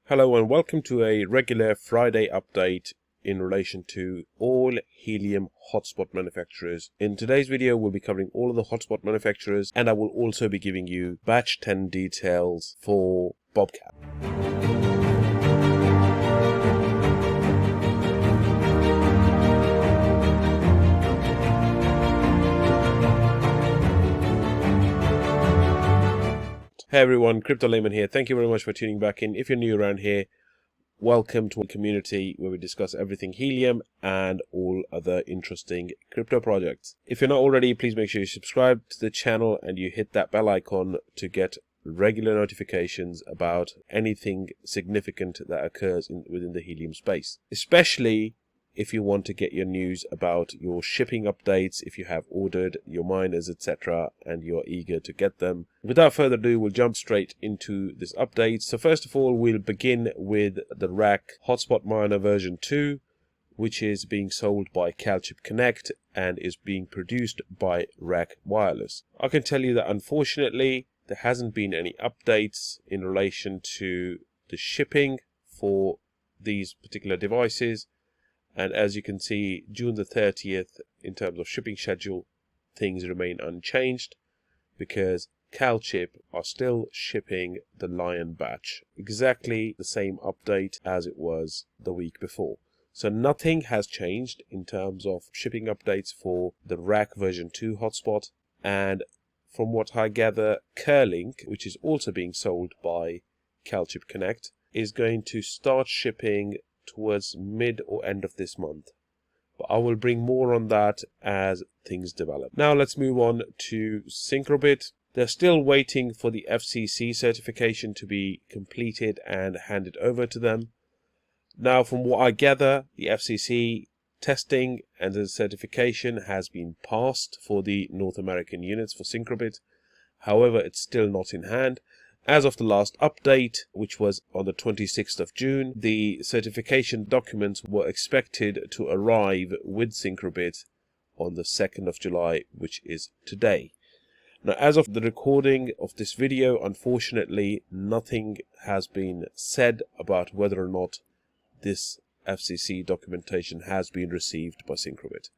Hello and welcome to a regular Friday update in relation to all helium hotspot manufacturers. In today's video we'll be covering all of the hotspot manufacturers, and I will also be giving you batch 10 details for Bobcat. Hey everyone, Crypto Layman here. Thank you very much for tuning back in. If you're new around here, welcome to a community where we discuss everything helium and all other interesting crypto projects. If you're not already, please make sure you subscribe to the channel and you hit that bell icon to get regular notifications about anything significant that occurs within the helium space, especially if you want to get your news about your shipping updates, if you have ordered your miners, etc., and you're eager to get them. Without further ado, we'll jump straight into this update. So first of all, we'll begin with the Rak Hotspot Miner version 2, which is being sold by ClaChip Connect and is being produced by Rak Wireless. I can tell you that unfortunately, there hasn't been any updates in relation to the shipping for these particular devices. And as you can see, June the 30th, in terms of shipping schedule, things remain unchanged because ClaChip are still shipping the Lion batch. Exactly the same update as it was the week before. So nothing has changed in terms of shipping updates for the Rak version 2 hotspot. And from what I gather, Kerlink, which is also being sold by ClaChip Connect, is going to start shipping towards mid or end of this month, but I will bring more on that as things develop. Now let's move on to Syncrobit. They're still waiting for the FCC certification to be completed and handed over to them. Now from what I gather, the FCC testing and the certification has been passed for the North American units for Syncrobit. However, it's still not in hand. As of the last update, which was on the 26th of June, the certification documents were expected to arrive with Syncrobit on the 2nd of July, which is today. Now, as of the recording of this video, unfortunately, nothing has been said about whether or not this FCC documentation has been received by Syncrobit.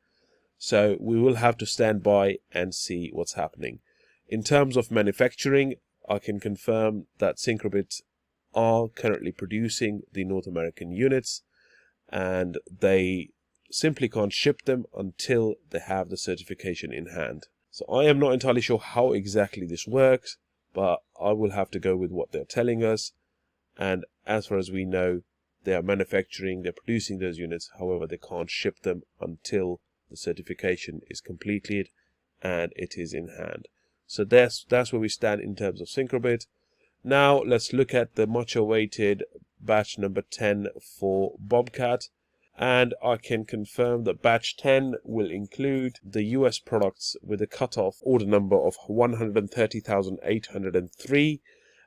So we will have to stand by and see what's happening. In terms of manufacturing, I can confirm that Syncrobit are currently producing the North American units, and they simply can't ship them until they have the certification in hand. So I am not entirely sure how exactly this works, but I will have to go with what they're telling us. And as far as we know, they are manufacturing, they're producing those units. However, they can't ship them until the certification is completed and it is in hand. So that's where we stand in terms of Syncrobit. Now let's look at the much awaited batch number 10 for Bobcat. And I can confirm that batch 10 will include the US products with a cutoff order number of 130,803.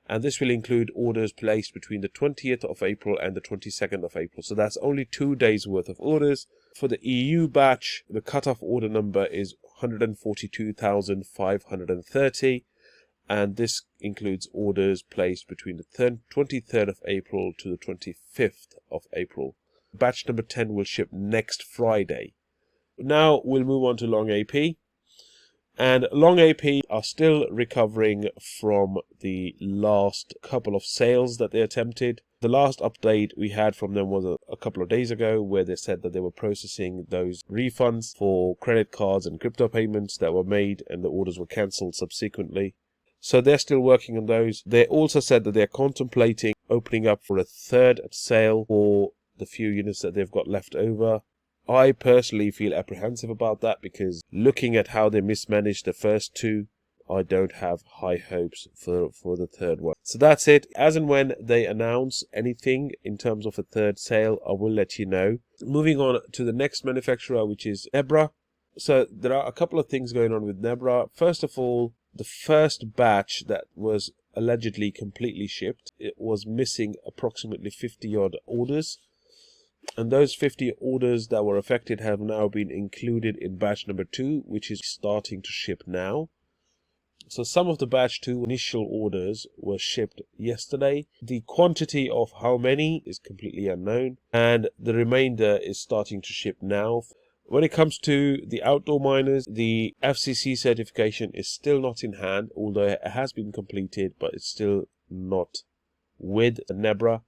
And this will include orders placed between the 20th of April and the 22nd of April. So that's only 2 days worth of orders. For the EU batch, the cutoff order number is 142,530, and this includes orders placed between the 23rd of April to the 25th of April. Batch number 10 will ship next Friday. Now we'll move on to LongAP. And LongAP are still recovering from the last couple of sales that they attempted. The last update we had from them was a couple of days ago, where they said that they were processing those refunds for credit cards and crypto payments that were made, and the orders were cancelled subsequently. So they're still working on those. They also said that they're contemplating opening up for a third sale for the few units that they've got left over. I personally feel apprehensive about that because looking at how they mismanaged the first two, I don't have high hopes for the third one. So that's it. As and when they announce anything in terms of a third sale, I will let you know. Moving on to the next manufacturer, which is Nebra. So there are a couple of things going on with Nebra. First of all, the first batch that was allegedly completely shipped, it was missing approximately 50 odd orders. And those 50 orders that were affected have now been included in batch number 2, which is starting to ship now. So some of the batch 2 initial orders were shipped yesterday. The quantity of how many is completely unknown, and the remainder is starting to ship now. When it comes to the outdoor miners, the FCC certification is still not in hand, although it has been completed, but it's still not with Nebra,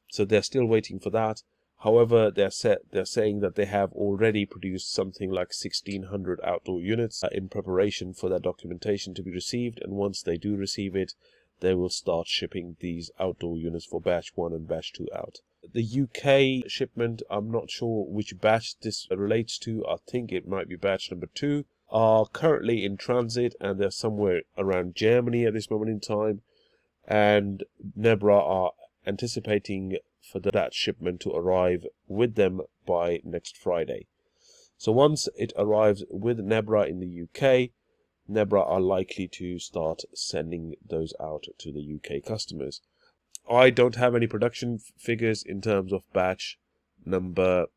so they're still waiting for that. However, they're saying that they have already produced something like 1,600 outdoor units in preparation for their documentation to be received, and once they do receive it, they will start shipping these outdoor units for batch 1 and batch 2 out. The UK shipment, I'm not sure which batch this relates to. I think it might be batch number 2, are currently in transit, and they're somewhere around Germany at this moment in time, and Nebra are anticipating for that shipment to arrive with them by next Friday. So once it arrives with Nebra in the UK, Nebra are likely to start sending those out to the UK customers. I don't have any production figures in terms of batch number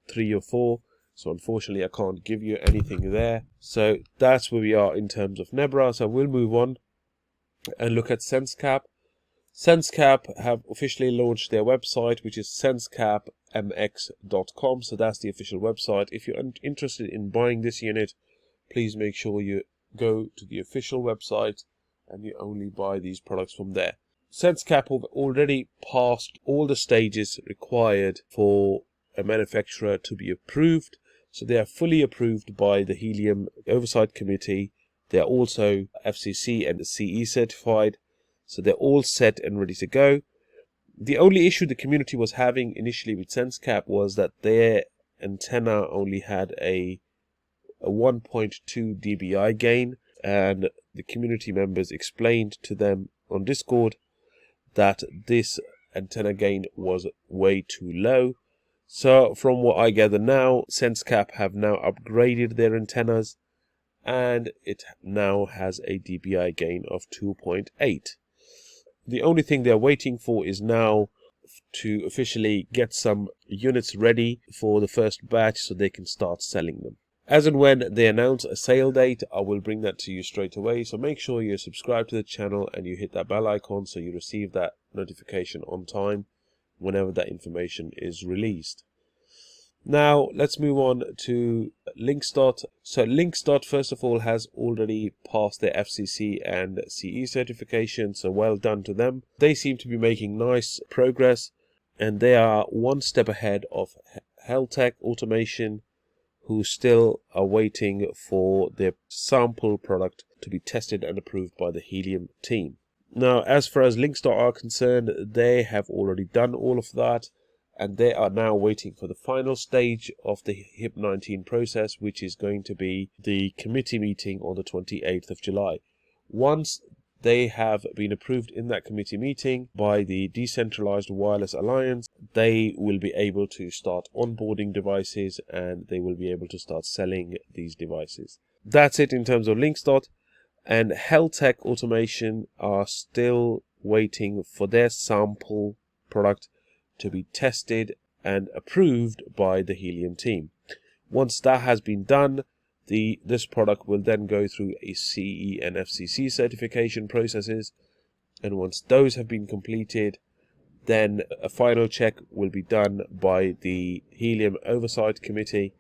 3 or 4, so unfortunately I can't give you anything there. So that's where we are in terms of Nebra. So we'll move on and look at SenseCAP. SenseCAP have officially launched their website, which is SenseCAPMX.com. So that's the official website. If you're interested in buying this unit, please make sure you go to the official website and you only buy these products from there. SenseCAP have already passed all the stages required for a manufacturer to be approved. So they are fully approved by the Helium Oversight Committee. They are also FCC and CE certified. So they're all set and ready to go. The only issue the community was having initially with SenseCAP was that their antenna only had a 1.2 dBi gain, and the community members explained to them on Discord that this antenna gain was way too low. So from what I gather now, SenseCAP have now upgraded their antennas, and it now has a dBi gain of 2.8. The only thing they're waiting for is now to officially get some units ready for the first batch so they can start selling them. As and when they announce a sale date, I will bring that to you straight away. So make sure you subscribe to the channel and you hit that bell icon so you receive that notification on time whenever that information is released. Now let's move on to LinxDot. So LinxDot first of all has already passed their FCC and CE certification, so well done to them. They seem to be making nice progress, and they are one step ahead of Heltec Automation, who still are waiting for their sample product to be tested and approved by the Helium team. Now as far as LinxDot are concerned, they have already done all of that, and they are now waiting for the final stage of the HIP 19 process, which is going to be the committee meeting on the 28th of July. Once they have been approved in that committee meeting by the Decentralized Wireless Alliance, they will be able to start onboarding devices and they will be able to start selling these devices. That's it in terms of LinxDot, and Heltec Automation are still waiting for their sample product to be tested and approved by the Helium team. Once that has been done, this product will then go through a CE and FCC certification processes, and once those have been completed, then a final check will be done by the Helium Oversight Committee,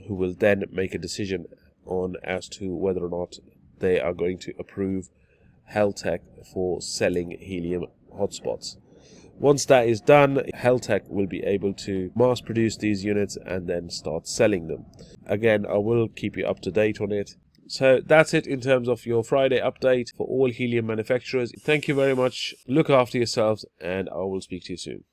who will then make a decision on as to whether or not they are going to approve Heltec for selling Helium hotspots. Once that is done, Heltec will be able to mass produce these units and then start selling them. Again, I will keep you up to date on it. So that's it in terms of your Friday update for all Helium manufacturers. Thank you very much. Look after yourselves, and I will speak to you soon.